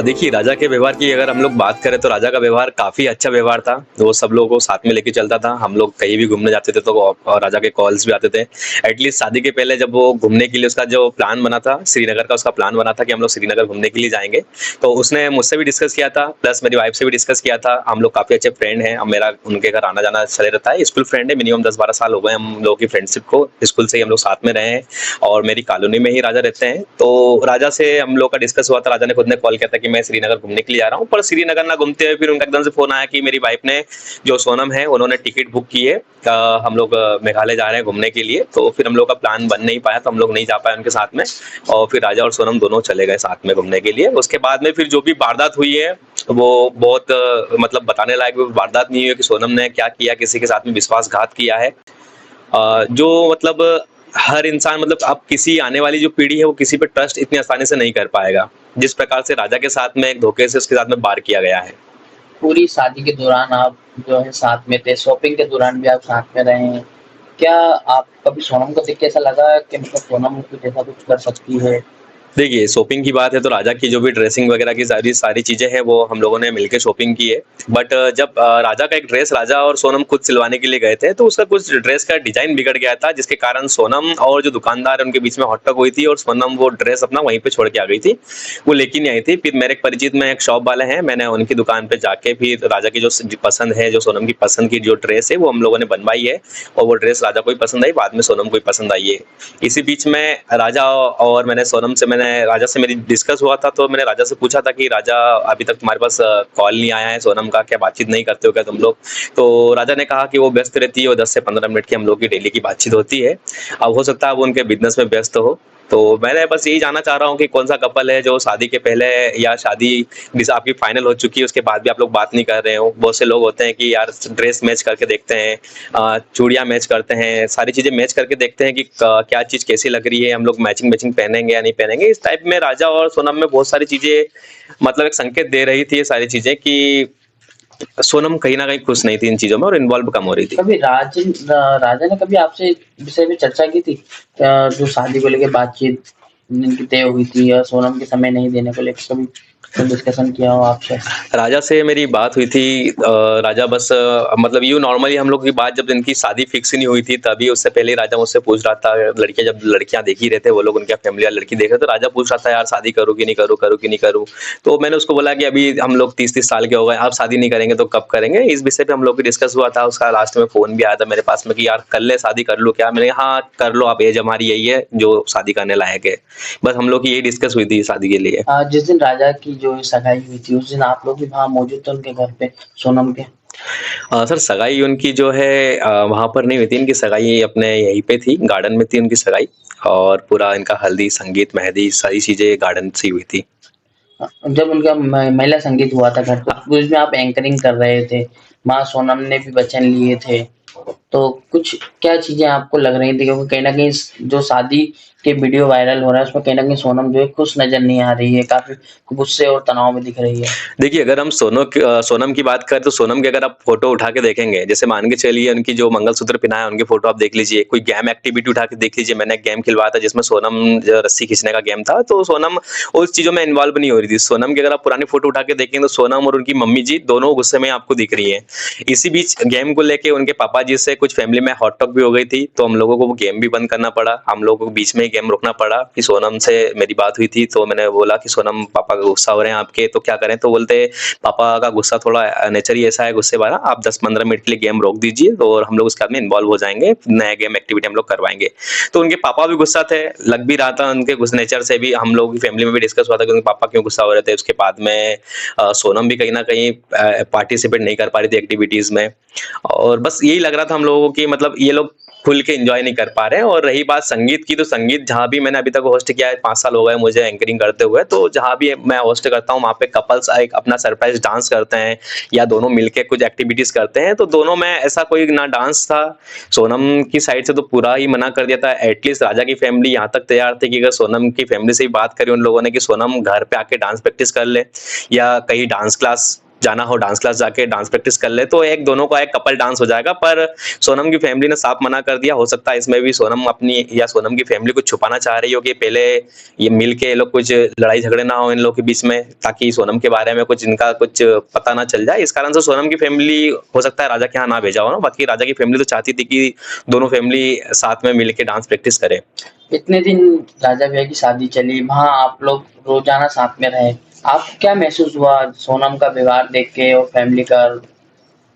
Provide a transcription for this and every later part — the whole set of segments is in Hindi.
देखिए राजा के व्यवहार की अगर हम लोग बात करें तो राजा का व्यवहार काफ़ी अच्छा व्यवहार था। वो सब लोगों को साथ में लेके चलता था। हम लोग कहीं भी घूमने जाते थे तो राजा के कॉल्स भी आते थे। एटलीस्ट शादी के पहले जब वो घूमने के लिए उसका जो प्लान बना था, श्रीनगर का उसका प्लान बना था कि हम लोग श्रीनगर घूमने के लिए जाएँगे। तो उसने मुझसे भी डिस्कस किया था, प्लस मेरी वाइफ से भी डिस्कस किया था। हम लोग काफ़ी अच्छे फ्रेंड हैं। अब मेरा उनके घर आना-जाना चले रहता है। स्कूल फ्रेंड है, मिनिमम 10-12 साल हो गए हम लोगों की फ्रेंडशिप को। स्कूल से ही हम लोग साथ में रहे हैं और मेरी कॉलोनी में ही राजा रहते हैं। तो राजा से हम लोग का डिस्कस हुआ था, राजा ने खुद ने कॉल किया था कि मैं श्रीनगर घूमने के लिए आ रहा हूँ। पर श्रीनगर ना घूमते हुए फिर उनका एकदम से फ़ोन आया कि मेरी वाइफ ने, जो सोनम है, उन्होंने टिकट बुक की है। हम लोग मेघालय जा रहे हैं घूमने के लिए। तो फिर हम लोग का प्लान बन नहीं पाया, तो हम लोग नहीं जा पाए उनके साथ में। और फिर राजा और सोनम दोनों चले गए साथ में घूमने के लिए। उसके बाद में फिर जो भी वारदात हुई है, वो बहुत मतलब बताने लायक वो वारदात नहीं हुई है कि सोनम ने क्या किया, किसी के साथ में विश्वासघात किया है। जो मतलब हर इंसान, मतलब अब किसी आने वाली जो पीढ़ी है वो किसी पे ट्रस्ट इतनी आसानी से नहीं कर पाएगा, जिस प्रकार से राजा के साथ में एक धोखे से उसके साथ में वार किया गया है। पूरी शादी के दौरान आप जो है साथ में थे, शॉपिंग के दौरान भी आप साथ में रहे हैं। क्या आप कभी सोनम को देख के ऐसा लगा कि मतलब सोनम कुछ ऐसा कुछ कर सकती है? देखिए, शॉपिंग की बात है तो राजा की जो भी ड्रेसिंग वगैरह की सारी सारी चीज़ें हैं वो हम लोगों ने मिलके शॉपिंग की है। बट जब राजा का एक ड्रेस राजा और सोनम खुद सिलवाने के लिए गए थे, तो उसका कुछ ड्रेस का डिज़ाइन बिगड़ गया था, जिसके कारण सोनम और जो दुकानदार है उनके बीच में हॉक-टॉक हुई थी और सोनम वो ड्रेस अपना वहीं पे छोड़ के आ गई थी। वो लेके नहीं आई थी। फिर मेरे एक परिचित में एक शॉप वाले हैं, मैंने उनकी दुकान पे जाके फिर राजा की जो पसंद है, जो सोनम की पसंद की जो ड्रेस है वो हम लोगों ने बनवाई है और वो ड्रेस राजा को भी पसंद आई, बाद में सोनम को भी पसंद आई है। इसी बीच में राजा और मैंने राजा से मेरी डिस्कस हुआ था, तो मैंने राजा से पूछा था कि राजा, अभी तक तुम्हारे पास कॉल नहीं आया है सोनम का, क्या बातचीत नहीं करते हो क्या तुम लोग? तो राजा ने कहा कि वो व्यस्त रहती है और 10 से 15 मिनट की हम लोग की डेली की बातचीत होती है। अब हो सकता है वो उनके बिज़नेस में व्यस्त हो। तो मैं बस यही जानना चाह रहा हूँ कि कौन-सा कपल है जो शादी के पहले या शादी जिस आपकी फाइनल हो चुकी है उसके बाद भी आप लोग बात नहीं कर रहे हो। बहुत से लोग होते हैं कि यार ड्रेस मैच करके देखते हैं, चूड़ियाँ मैच करते हैं, सारी चीज़ें मैच करके देखते हैं कि क्या चीज़ कैसी लग रही है, हम लोग मैचिंग मैचिंग पहनेंगे या नहीं पहनेंगे। इस टाइप में राजा और सोनम में बहुत सारी चीज़ें, मतलब एक संकेत दे रही थी ये सारी चीज़ें कि सोनम कहीं न कहीं खुश नहीं थी इन चीज़ों में और इन्वॉल्व कम हो रही थी। कभी राजा ने कभी आपसे विषय में चर्चा की थी? जो शादी को लेके बातचीत जिनकी तय हुई थी या सोनम के समय नहीं देने को लेके कभी डिस्कशन किया हो आपसे? राजा से मेरी बात हुई थी। राजा बस मतलब यूँ नॉर्मली हम लोग की बात जब इनकी शादी फिक्स ही नहीं हुई थी, तभी उससे पहले ही राजा मुझसे पूछ रहा था, लड़कियाँ जब लड़कियाँ देख ही रहे थे, वो लोग उनकी फैमिली वाले लड़की देख रहे थे, तो राजा पूछ रहा था यार शादी करूँ कि नहीं करूँ, करूँ कि नहीं करूँ? तो मैंने उसको बोला कि अभी हम लोग 30-30 साल के हो गए, अब शादी नहीं करेंगे तो कब करेंगे? इस विषय पे हम लोग की डिस्कस हुआ था। उसका लास्ट में फ़ोन भी आया था मेरे पास में कि यार कर ले शादी, कर लूँ क्या? मैंने कहा हाँ, कर लो आप, एज हमारी यही है जो शादी करने लायक है। बस हम लोग की यही डिस्कस हुई थी शादी के लिए। जिस दिन राजा की जो सगाई हुई थी, उस दिन आप लोग भी वहाँ मौजूद थे उनके घर पे, सोनम के? सर सगाई उनकी जो है वहाँ पर नहीं हुई थी, इनकी सगाई अपने यहीं पे थी, गार्डन में थी उनकी सगाई। और पूरा इनका हल्दी, संगीत, मेहंदी सारी चीज़ें गार्डन से ही हुई थी। जब उनका महिला संगीत हुआ था घर पे, उसमें आप एंकरिंग कर रहे थे, माँ सोनम ने भी वचन लिए थे। तो कुछ क्या चीज़ें आपको लग रही थी? क्योंकि कहीं न कहीं जो शादी के वीडियो वायरल हो रहा है, उसमें कहीं न कहीं सोनम जो है खुश नज़र नहीं आ रही है, काफ़ी गुस्से और तनाव में दिख रही है। देखिए, अगर हम सोनम की बात करें तो सोनम की अगर आप फ़ोटो उठा के देखेंगे, जैसे मान के चलिए उनकी जो मंगलसूत्र पहना है, उनकी फ़ोटो आप देख लीजिए। कोई गेम एक्टिविटी उठा के देख लीजिए, मैंने एक गेम खिलवाया था जिसमें सोनम जो रस्सी खींचने का गेम था, तो सोनम उस चीज़ों में इन्वॉल्व नहीं हो रही थी। सोनम की अगर आप पुरानी फ़ोटो उठा के देखेंगे तो सोनम और उनकी मम्मी जी दोनों गुस्से में आपको दिख रही हैं। इसी बीच गेम को लेके उनके पापा जी से कुछ फैमिली में हॉट-टॉक भी हो गई थी, तो हम लोगों को वो गेम भी बंद करना पड़ा। हम लोगों को बीच में ही गेम रोकना पड़ा कि सोनम से मेरी बात हुई थी, तो मैंने बोला कि सोनम पापा गुस्सा हो रहे हैं आपके, तो क्या करें? तो बोलते पापा का गुस्सा थोड़ा नेचर ही ऐसा है गुस्से वाला, आप 10-15 मिनट के लिए गेम रोक दीजिए तो और हम लोग उसके बाद में इन्वॉल्व हो जाएँगे, नया गेम एक्टिविटी हम लोग करवाएँगे। तो उनके पापा भी गुस्सा थे, लग भी रहा था उनके गुस नेचर से भी। हम लोगों की फैमिली में भी डिस्कस हुआ था कि उनके पापा क्यों गुस्सा हो रहे थे। उसके बाद में सोनम भी कहीं न कहीं पार्टिसिपेट नहीं कर पा रही थी एक्टिविटीज़ में। और बस यही लग रहा था हम लोगों को कि मतलब ये लोग खुल के एन्जॉय नहीं कर पा रहे हैं। और रही बात संगीत की, तो संगीत जहाँ भी मैंने अभी तक होस्ट किया है, 5 साल हो गए मुझे एंकरिंग करते हुए, तो जहाँ भी मैं होस्ट करता हूँ, वहाँ पे कपल्स एक अपना सरप्राइज़ डांस करते हैं या दोनों मिलके कुछ एक्टिविटीज़ करते हैं, तो दोनों में ऐसा कोई ना डांस था। सोनम की साइड से तो पूरा ही मना कर दिया था। एटलीस्ट राजा की फैमिली यहाँ तक तैयार थी कि अगर सोनम की फैमिली से भी बात करी उन लोगों ने कि सोनम घर पे आके डांस प्रैक्टिस कर ले या कहीं डांस क्लास जाना हो डांस क्लास जाके डांस प्रैक्टिस कर ले, तो एक दोनों का एक कपल डांस हो जाएगा। पर सोनम की फैमिली ने साफ मना कर दिया। हो सकता है इसमें भी सोनम अपनी या सोनम की फैमिली कुछ छुपाना चाह रही हो कि पहले ये मिल के ये लोग कुछ लड़ाई झगड़े ना हो इन लोगों के बीच में, ताकि सोनम के बारे में कुछ इनका कुछ पता ना चल जाए। इस कारण से सोनम की फैमिली हो सकता है राजा के यहाँ ना भेजा हो ना, बाकी राजा की फैमिली तो चाहती थी कि दोनों फैमिली साथ में मिल के डांस प्रैक्टिस करें। इतने दिन राजा भैया की शादी चली, वहाँ आप लोग रोजाना साथ में रहे। आपको क्या महसूस हुआ सोनम का व्यवहार देख के और फैमिली का?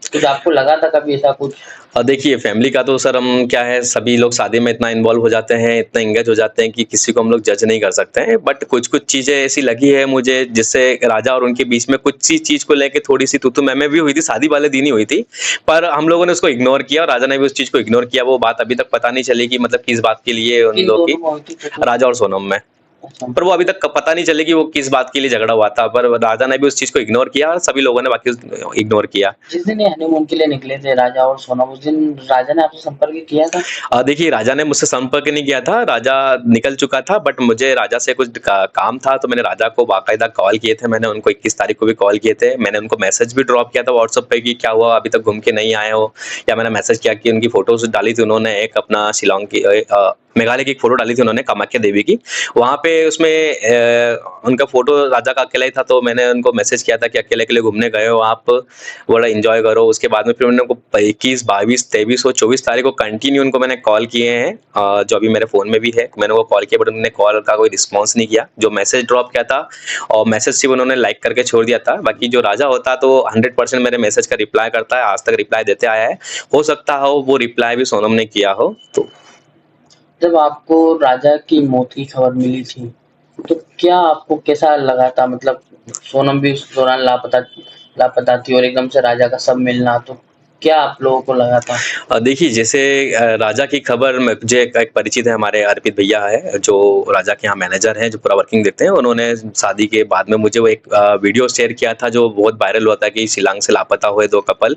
कुछ आपको लगा था कभी ऐसा कुछ? देखिए फैमिली का तो सर हम क्या है, सभी लोग शादी में इतना इन्वॉल्व हो जाते हैं, इतना एंगेज हो जाते हैं कि किसी को हम लोग जज नहीं कर सकते हैं। बट कुछ-कुछ चीज़ें ऐसी लगी है मुझे जिससे राजा और उनके बीच में कुछ सी चीज़ को लेके थोड़ी-सी तू-तू मैं-मैं भी हुई थी, शादी वाले दिन ही हुई थी। पर हम लोगों ने उसको इग्नोर किया और राजा ने भी उस चीज़ को इग्नोर किया। वो बात अभी तक पता नहीं चली कि मतलब किस बात के लिए उन किन लोगों की, दोनों में हुई थी तो? राजा और सोनम में। अच्छा। पर वो अभी तक पता नहीं चली कि वो किस बात के लिए झगड़ा हुआ था। पर राजा ने भी उस चीज़ को इग्नोर किया और सभी लोगों ने बाकी इग्नोर किया। जिस दिन ये हनीमून के लिए निकले थे राजा और सोनम, उस दिन राजा ने आपसे संपर्क किया था? देखिए राजा ने मुझसे संपर्क नहीं किया था, राजा निकल चुका था। बट मुझे राजा से कुछ काम था, तो मैंने राजा को बाकायदा कॉल किए थे। मैंने उनको 21 तारीख को भी कॉल किए थे। मैंने उनको मैसेज भी ड्रॉप किया था व्हाट्सएप पे कि क्या हुआ अभी तक घूम के नहीं आए हो, या मैंने मैसेज किया कि उनकी फोटोज डाली थी उन्होंने, एक अपना शिलांग की मेघालय की एक फोटो डाली थी उन्होंने कामाख्या देवी की। वहाँ पे उसमें उनका फोटो राजा का अकेला ही था, तो मैंने उनको मैसेज किया था कि अकेले-अकेले घूमने गए हो आप, बड़ा एन्जॉय करो। उसके बाद में फिर मैंने उनको 21, 22, 23 और 24 तारीख को कंटिन्यू उनको मैंने कॉल किए हैं, जो अभी मेरे फ़ोन में भी है। मैंने वो कॉल किया बट उन्होंने कॉल का कोई रिस्पॉन्स नहीं किया। जो मैसेज ड्रॉप किया था और मैसेज सिर्फ़ उन्होंने लाइक करके छोड़ दिया था। बाकी जो राजा होता तो 100% मेरे मैसेज का रिप्लाई करता है, आज तक रिप्लाई देते आया है। हो सकता हो वो रिप्लाई भी सोनम ने किया हो तो। जब आपको राजा की मौत की खबर मिली थी, तो क्या आपको कैसा लगा था? मतलब सोनम भी उस दौरान लापता लापता थी और एकदम से राजा का शव मिलना, तो क्या आप लोगों को लगा था? देखिए जैसे राजा की खबर मुझे एक परिचित है, हमारे अर्पित भैया है जो राजा के यहाँ मैनेजर हैं, जो पूरा वर्किंग देखते हैं। उन्होंने शादी के बाद में मुझे वो एक वीडियो शेयर किया था जो बहुत वायरल हुआ था कि शिलांग से लापता हुए 2 कपल।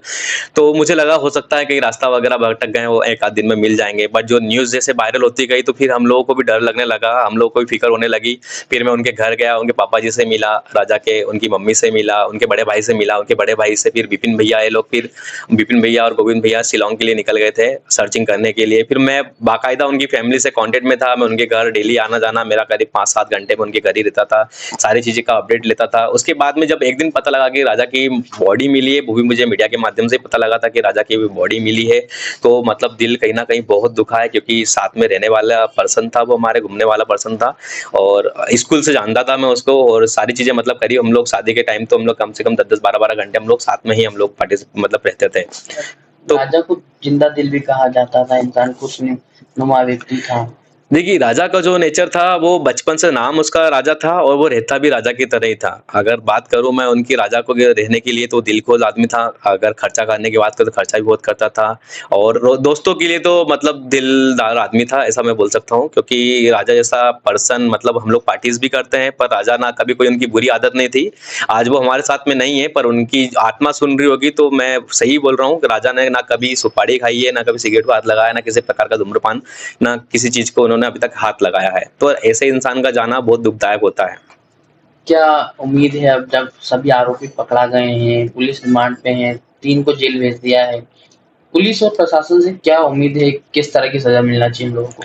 तो मुझे लगा हो सकता है कहीं रास्ता वगैरह भटक गए, वो एक आध दिन में मिल जाएँगे। बट जो न्यूज़ जैसे वायरल होती गई तो फिर हम लोगों को भी डर लगने लगा, हम लोगों को भी फ़िक्र होने लगी। फिर मैं उनके घर गया, उनके पापा जी से मिला, राजा के उनकी मम्मी से मिला, उनके बड़े भाई से मिला, उनके बड़े भाई से फिर विपिन भैया ये लोग, फिर विपिन भैया और गोविंद भैया शिलांग के लिए निकल गए थे सर्चिंग करने के लिए। फिर मैं बाकायदा उनकी फैमिली से कांटेक्ट में था, मैं उनके घर डेली आना-जाना मेरा करीब 5-7 घंटे में उनके घर ही रहता था, सारी चीज़ें का अपडेट लेता था। उसके बाद में जब एक दिन पता लगा कि राजा की बॉडी मिली है, वो भी मुझे मीडिया के माध्यम से पता लगा था कि राजा की बॉडी मिली है, तो मतलब दिल कहीं न कहीं बहुत दुखा है, क्योंकि साथ में रहने वाला पर्सन था वो, हमारे घूमने वाला पर्सन था और स्कूल से जानता था मैं उसको, और सारी चीज़ें मतलब करीब हम लोग शादी के टाइम तो हम लोग कम से कम 10-10, 12-12 घंटे हम लोग साथ में ही हम लोग मतलब रहते थे। तो राजा को जिंदा दिल भी कहा जाता था, इंसान खुशनुमा व्यक्ति था। देखिए, राजा का जो नेचर था वो बचपन से नाम उसका राजा था और वो रहता भी राजा की तरह ही था। अगर बात करूँ मैं उनकी राजा को रहने के लिए, तो दिलखोज आदमी था। अगर खर्चा करने की बात करूँ तो खर्चा भी बहुत करता था, और दोस्तों के लिए तो मतलब दिलदार आदमी था, ऐसा मैं बोल सकता हूँ। क्योंकि राजा जैसा पर्सन, मतलब हम लोग पार्टीज़ भी करते हैं पर राजा ना कभी कोई उनकी बुरी आदत नहीं थी। आज वो हमारे साथ में नहीं है, पर उनकी आत्मा सुन रही होगी तो मैं सही बोल रहा हूँ कि राजा ने ना कभी सुपारी खाई है, ना कभी सिगरेट को हाथ लगाया, ना किसी प्रकार का धूम्रपान, ना किसी चीज़ को उन्होंने अभी तक हाथ लगाया है। तो ऐसे इंसान का जाना बहुत दुखदायक होता है। क्या उम्मीद है अब जब सभी आरोपी पकड़ा गए हैं, पुलिस रिमांड पे हैं, 3 को जेल भेज दिया है, पुलिस और प्रशासन से क्या उम्मीद है? किस तरह की सजा मिलना चाहिए इन लोगों को?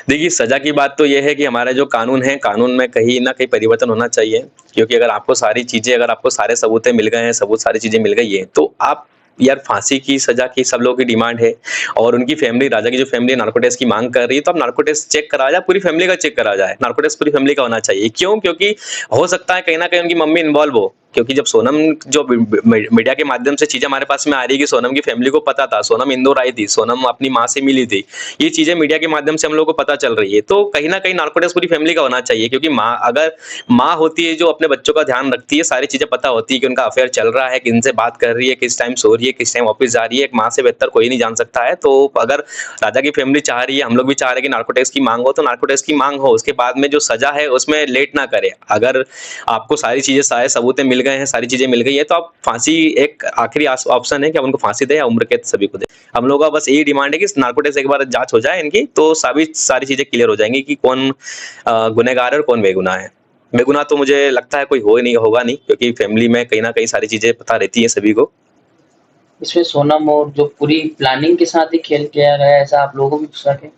देखिए, सज़ा की बात तो ये है कि हमारा जो कानून है, कानून में कहीं न कहीं परिवर्तन होना चाहिए। क्योंकि अगर आपको सारी चीज़ें, अगर आपको सारे सबूतें मिल गए हैं, सबूत सारी चीज़ें मिल गई हैं, तो आप यार फांसी की सज़ा की सब लोगों की डिमांड है। और उनकी फैमिली, राजा की जो फैमिली नार्को टेस्ट की माँग कर रही है, तो अब नार्को टेस्ट चेक कराया जाए, पूरी फैमिली का चेक कराया जाए। नार्को टेस्ट पूरी फैमिली का होना चाहिए। क्यों? क्योंकि हो सकता है कहीं न कहीं उनकी मम्मी इन्वॉल्व हो। क्योंकि जब सोनम, जो मीडिया के माध्यम से चीज़ें हमारे पास में आ रही है कि सोनम की फैमिली को पता था, सोनम इंदौर आई थी, सोनम अपनी माँ से मिली थी। ये चीज़ें मीडिया के माध्यम से हम लोगों को पता चल रही है। तो कहीं न कहीं नार्को टेस्ट पूरी फैमिली का होना चाहिए, क्योंकि अगर माँ होती है जो अपने बच्चों का ध्यान रखती है, सारी चीज़ें पता होती है कि उनका अफेयर चल रहा है, किनसे बात कर रही है, किस टाइम सो रही है, किस टाइम ऑफिस जा रही है, एक माँ से बेहतर कोई नहीं जान सकता है। तो अगर राजा की फैमिली चाह रही है, हम लोग भी चाह रहे हैं कि नार्को टेस्ट की माँग हो, तो नार्को टेस्ट की माँग हो। उसके बाद में जो सज़ा है उसमें लेट ना करे। अगर आपको सारी चीज़ें, सारे सबूतें मिल गए हैं, सारी चीज़ें मिल गई है, तो आप फांसी एक आखिरी ऑप्शन है कि आप उनको फांसी दें या उम्र कैद सभी को दें। हम लोगों का बस यही डिमांड है कि नार्को टेस्ट एक बार जाँच हो जाए इनकी, तो सारी चीज़ें क्लियर हो जाएँगी कि कौन गुनहगार है और कौन बेगुनाह है। बेगुनाह तो मुझे लगता है कोई हो ही नहीं होगा नहीं, क्योंकि फैमिली में कहीं न कहीं सारी चीज़ें पता रहती हैं सभी को। इसमें सोनम और जो पूरी प्लानिंग के साथ ही खेल किया गया है, ऐसा आप लोगों को भी शक है?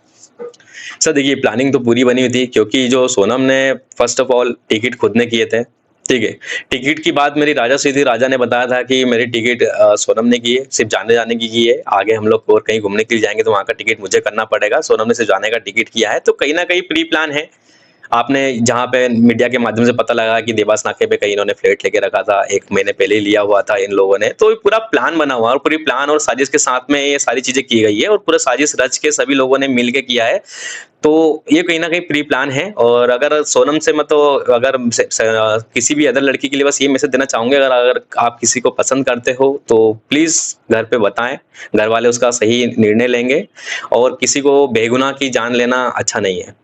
सर देखिए, प्लानिंग तो पूरी बनी हुई थी, क्योंकि जो सोनम ने फ़र्स्ट ऑफ ऑल टिकट खुद ने किए थे, ठीक है? टिकट की बात मेरी राजा से थी, राजा ने बताया था कि मेरी टिकट सोनम ने की है, सिर्फ़ जाने-जाने की है, आगे हम लोग और कहीं घूमने के लिए जाएँगे तो वहाँ का टिकट मुझे करना पड़ेगा, सोनम ने सिर्फ़ जाने का टिकट किया है, तो कहीं न कहीं प्री प्लान है। आपने जहाँ पे मीडिया के माध्यम से पता लगा कि देवास नाके पे कहीं इन्होंने फ्लैट लेके रखा था, 1 महीने पहले ही लिया हुआ था इन लोगों ने, तो ये पूरा प्लान बना हुआ है और पूरी प्लान और साजिश के साथ में ये सारी चीज़ें की गई है और पूरा साजिश रच के सभी लोगों ने मिल के किया है। तो ये कहीं न कहीं प्री प्लान है और अगर सोनम से मैं तो अगर किसी भी अदर लड़की के लिए बस ये मैसेज देना चाहूँगा, अगर अगर आप किसी को पसंद करते हो तो प्लीज़ घर पे बताएँ, घर वाले उसका सही निर्णय लेंगे और किसी को बेगुनाह की जान लेना अच्छा नहीं है।